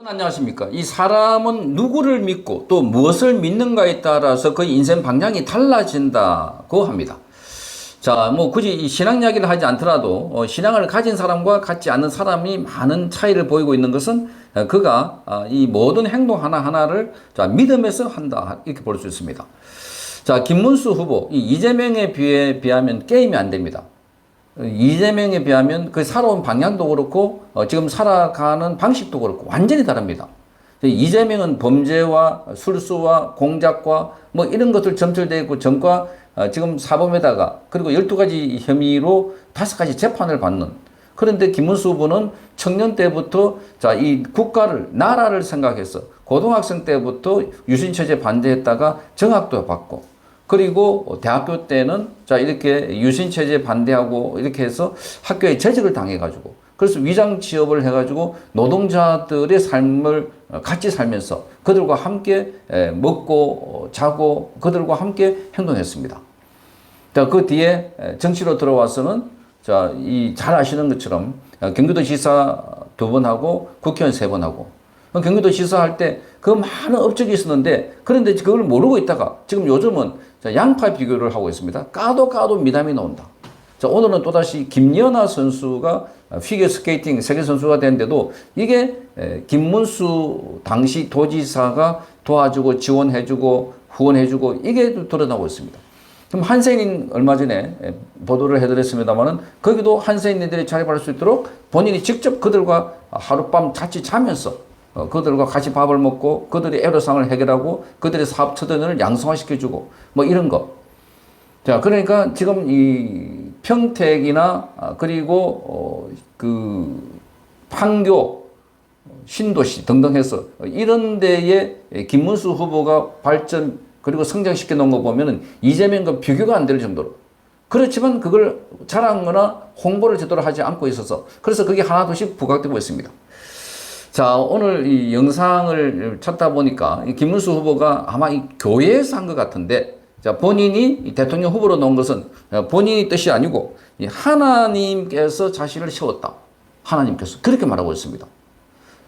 안녕하십니까. 이 사람은 누구를 믿고 또 무엇을 믿는가에 따라서 그 인생 방향이 달라진다고 합니다. 자, 뭐 굳이 이 신앙 이야기를 하지 않더라도 신앙을 가진 사람과 갖지 않는 사람이 많은 차이를 보이고 있는 것은 그가 이 모든 행동 하나하나를 믿음에서 한다, 이렇게 볼 수 있습니다. 자, 김문수 후보, 이 이재명에 비하면 게임이 안 됩니다. 이재명에 비하면 그 살아온 방향도 그렇고 지금 살아가는 방식도 그렇고 완전히 다릅니다. 이재명은 범죄와 술수와 공작과 뭐 이런 것들 점철되어 있고 전과 지금 사범에다가 그리고 12가지 혐의로 5가지 재판을 받는, 그런데 김문수 후보는 청년 때부터 이 국가를, 나라를 생각해서 고등학생 때부터 유신체제 반대했다가 정학도 받고, 그리고 대학교 때는 이렇게 유신체제 반대하고 이렇게 해서 학교에 제적을 당해가지고, 그래서 위장 취업을 해가지고 노동자들의 삶을 같이 살면서 그들과 함께 먹고 자고 그들과 함께 행동했습니다. 자, 그 뒤에 정치로 들어와서는 잘 아시는 것처럼 경기도지사 2번 하고 국회의원 3번 하고, 경기도지사 할 때 그 많은 업적이 있었는데, 그런데 그걸 모르고 있다가 지금 요즘은 양파 비교를 하고 있습니다. 까도 미담이 나온다. 자, 오늘은 또다시 김연아 선수가 피겨스케이팅 세계 선수가 됐는데도 이게 김문수 당시 도지사가 도와주고 지원해주고 후원해주고 이게 드러나고 있습니다. 그럼 한센인 얼마 전에 보도를 해드렸습니다만은 거기도 한센인들이 자립할 수 있도록 본인이 직접 그들과 하룻밤 같이 자면서 그들과 같이 밥을 먹고 그들의 애로사항을 해결하고 그들의 사업 처신을 양성화시켜주고 뭐 이런 거. 자, 그러니까 지금 이 평택이나 그리고 그 판교, 신도시 등등 해서 이런 데에 김문수 후보가 발전 그리고 성장시켜 놓은 거 보면은 이재명과 비교가 안 될 정도로, 그렇지만 그걸 자랑거나 홍보를 제대로 하지 않고 있어서 그래서 그게 하나둘씩 부각되고 있습니다. 자, 오늘 이 영상을 찾다 보니까 이 김문수 후보가 아마 이 교회에서 한 것 같은데, 자, 본인이 대통령 후보로 놓은 것은 본인의 뜻이 아니고 하나님께서 자신을 세웠다. 하나님께서 그렇게 말하고 있습니다.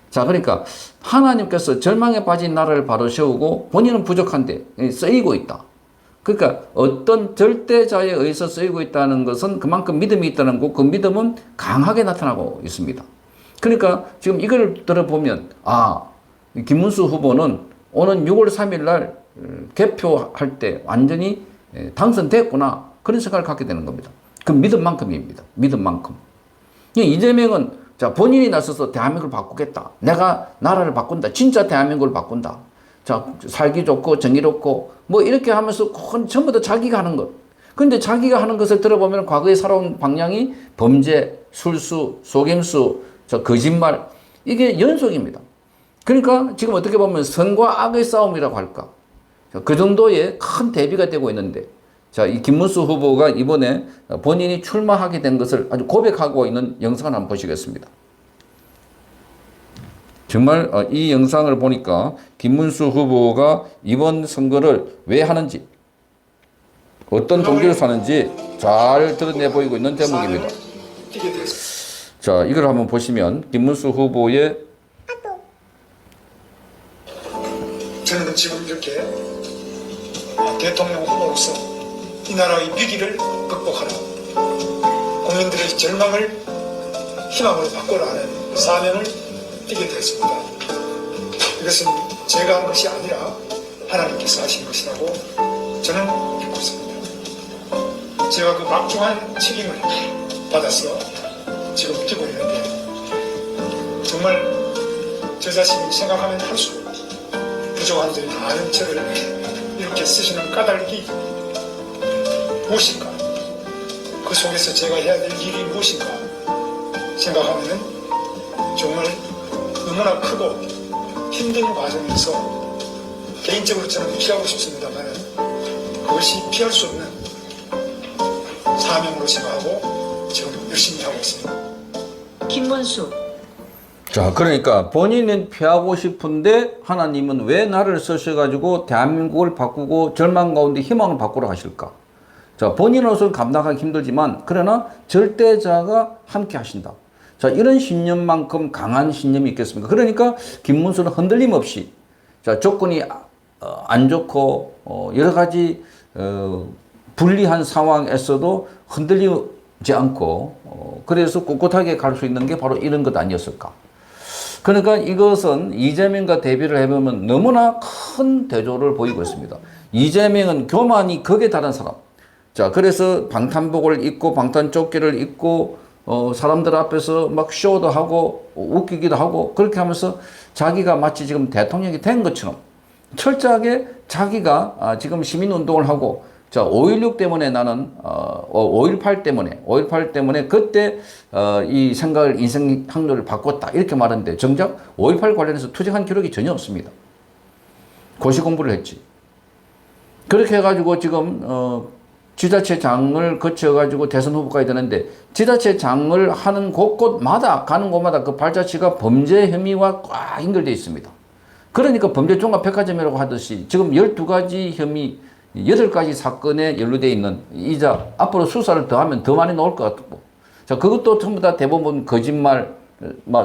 자, 그러니까 하나님께서 절망에 빠진 나라를 바로 세우고 본인은 부족한데 쓰이고 있다. 그러니까 어떤 절대자에 의해서 쓰이고 있다는 것은 그만큼 믿음이 있다는 거고, 그 믿음은 강하게 나타나고 있습니다. 그러니까 지금 이걸 들어보면 김문수 후보는 오는 6월 3일 날 개표할 때 완전히 당선됐구나, 그런 생각을 갖게 되는 겁니다. 그 믿음만큼입니다. 믿음만큼. 이재명은 본인이 나서서 대한민국을 바꾸겠다. 내가 나라를 바꾼다. 진짜 대한민국을 바꾼다. 자, 살기 좋고 정의롭고 뭐 이렇게 하면서 전부 다 자기가 하는 것. 근데 자기가 하는 것을 들어보면 과거에 살아온 방향이 범죄, 술수, 속임수, 거짓말, 이게 연속입니다. 그러니까 지금 어떻게 보면 선과 악의 싸움이라고 할까. 그 정도의 큰 대비가 되고 있는데, 자, 이 김문수 후보가 이번에 본인이 출마하게 된 것을 아주 고백하고 있는 영상을 한번 보시겠습니다. 정말 이 영상을 보니까 김문수 후보가 이번 선거를 왜 하는지, 어떤 동기를 사는지 잘 드러내 보이고 있는 대목입니다. 자, 이걸 한번 보시면 김문수 후보의 저는 지금 이렇게 대통령 후보로서 이 나라의 위기를 극복하라, 국민들의 절망을 희망으로 바꾸라 하는 사명을 띠게 되었습니다. 이것은 제가 한 것이 아니라 하나님께서 하신 것이라고 저는 믿고 있습니다. 제가 그 막중한 책임을 받아서 지금 뛰고 있는데, 정말 저 자신이 생각하면 할수록 부족한 점이 많은 저를 이렇게 쓰시는 까닭이 무엇인가, 그 속에서 제가 해야 될 일이 무엇인가 생각하면 정말 너무나 크고 힘든 과정에서 개인적으로 저는 피하고 싶습니다만 그것이 피할 수 없는 사명으로 생각하고 지금 열심히 하고 있습니다. 김문수. 자, 그러니까 본인은 피하고 싶은데 하나님은 왜 나를 쓰셔가지고 대한민국을 바꾸고 절망 가운데 희망을 바꾸러 하실까? 자, 본인으로서는 감당하기 힘들지만 그러나 절대자가 함께 하신다. 자, 이런 신념만큼 강한 신념이 있겠습니까? 그러니까 김문수는 흔들림 없이 자, 조건이 안 좋고 여러 가지 불리한 상황에서도 흔들리지 않고 그래서 꿋꿋하게 갈 수 있는 게 바로 이런 것 아니었을까? 그러니까 이것은 이재명과 대비를 해보면 너무나 큰 대조를 보이고 있습니다. 이재명은 교만이 극에 달한 사람. 자, 그래서 방탄복을 입고 방탄조끼를 입고 사람들 앞에서 막 쇼도 하고 웃기기도 하고 그렇게 하면서 자기가 마치 지금 대통령이 된 것처럼 철저하게 자기가 지금 시민운동을 하고 자, 5.16 때문에 나는 5.18 때문에 그때 이 생각을 인생 항로를 바꿨다 이렇게 말하는데 정작 5.18 관련해서 투쟁한 기록이 전혀 없습니다. 고시 공부를 했지. 그렇게 해가지고 지금 지자체장을 거쳐가지고 대선 후보까지 되는데 지자체장을 하는 곳곳마다 가는 곳마다 그 발자취가 범죄 혐의와 꽉 연결되어 있습니다. 그러니까 범죄 종합 백화점이라고 하듯이 지금 12가지 혐의 8가지 사건에 연루되어 있는 이자 앞으로 수사를 더 하면 더 많이 나올 것 같고 자 그것도 전부 다 대부분 거짓말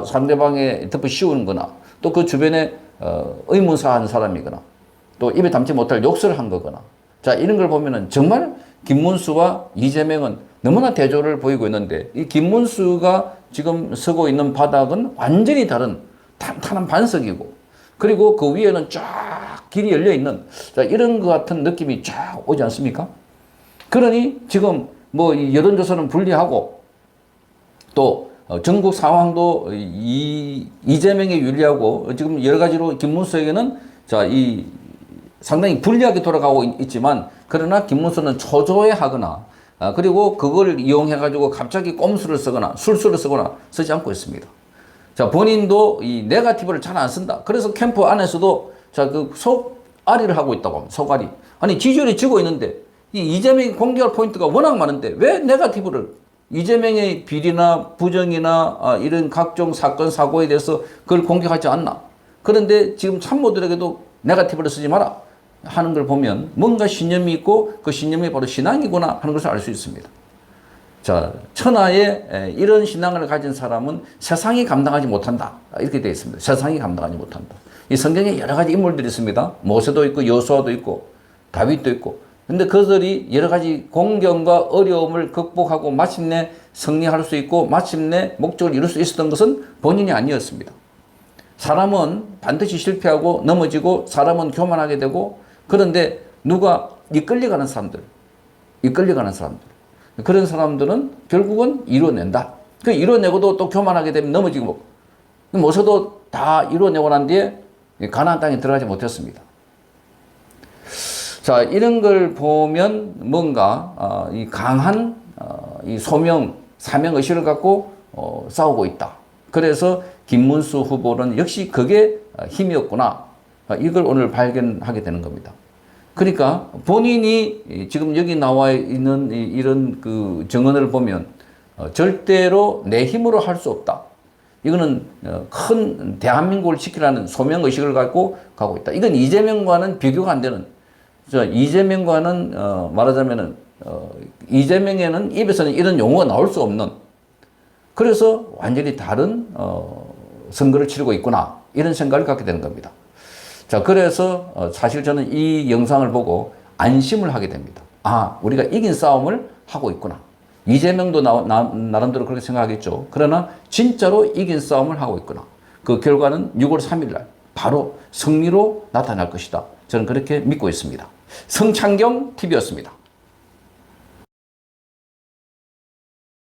상대방에 덮어 씌우는 거나 또 그 주변에 의문사한 사람이거나 또 입에 담지 못할 욕설을 한 거거나 자 이런 걸 보면은 정말 김문수와 이재명은 너무나 대조를 보이고 있는데 이 김문수가 지금 서고 있는 바닥은 완전히 다른 탄탄한 반석이고 그리고 그 위에는 쫙 길이 열려 있는 자, 이런 것 같은 느낌이 쫙 오지 않습니까? 그러니 지금 뭐 여론조사는 불리하고 또 전국 상황도 이재명에 유리하고 지금 여러 가지로 김문수에게는 자, 이 상당히 불리하게 돌아가고 있지만 그러나 김문수는 초조해하거나 그리고 그걸 이용해 가지고 갑자기 꼼수를 쓰거나 술수를 쓰거나 쓰지 않고 있습니다. 자, 본인도 이 네거티브를 잘 안 쓴다. 그래서 캠프 안에서도 자, 그 속앓이를 하고 있다고 합니다. 속앓이. 아니, 지지율이 지고 있는데 이 이재명이 공개할 포인트가 워낙 많은데 왜 네거티브를 이재명의 비리나 부정이나 이런 각종 사건 사고에 대해서 그걸 공개하지 않나. 그런데 지금 참모들에게도 네거티브를 쓰지 마라 하는 걸 보면 뭔가 신념이 있고 그 신념이 바로 신앙이구나 하는 것을 알 수 있습니다. 자, 천하에 이런 신앙을 가진 사람은 세상이 감당하지 못한다. 이렇게 되어 있습니다. 세상이 감당하지 못한다. 이 성경에 여러 가지 인물들이 있습니다. 모세도 있고 여호수아도 있고 다윗도 있고. 근데 그들이 여러 가지 공경과 어려움을 극복하고 마침내 승리할 수 있고 마침내 목적을 이룰 수 있었던 것은 본인이 아니었습니다. 사람은 반드시 실패하고 넘어지고 사람은 교만하게 되고 그런데 누가 이끌려가는 사람들 그런 사람들은 결국은 이뤄낸다. 그 이뤄내고도 또 교만하게 되면 넘어지고 모세도 다 이뤄내고 난 뒤에 가나안 땅에 들어가지 못했습니다. 자, 이런 걸 보면 뭔가 이 강한 이 소명, 사명 의식을 갖고 싸우고 있다. 그래서 김문수 후보는 역시 그게 힘이었구나. 이걸 오늘 발견하게 되는 겁니다. 그러니까 본인이 지금 여기 나와 있는 이런 그 정언을 보면 절대로 내 힘으로 할 수 없다. 이거는 큰 대한민국을 지키라는 소명의식을 갖고 가고 있다. 이건 이재명과는 비교가 안 되는, 이재명과는 말하자면은 이재명에는 입에서는 이런 용어가 나올 수 없는, 그래서 완전히 다른 선거를 치르고 있구나 이런 생각을 갖게 되는 겁니다. 자, 그래서 사실 저는 이 영상을 보고 안심을 하게 됩니다. 아, 우리가 이긴 싸움을 하고 있구나. 이재명도 나름대로 그렇게 생각하겠죠. 그러나 진짜로 이긴 싸움을 하고 있구나. 그 결과는 6월 3일 날 바로 승리로 나타날 것이다. 저는 그렇게 믿고 있습니다. 성창경 TV였습니다.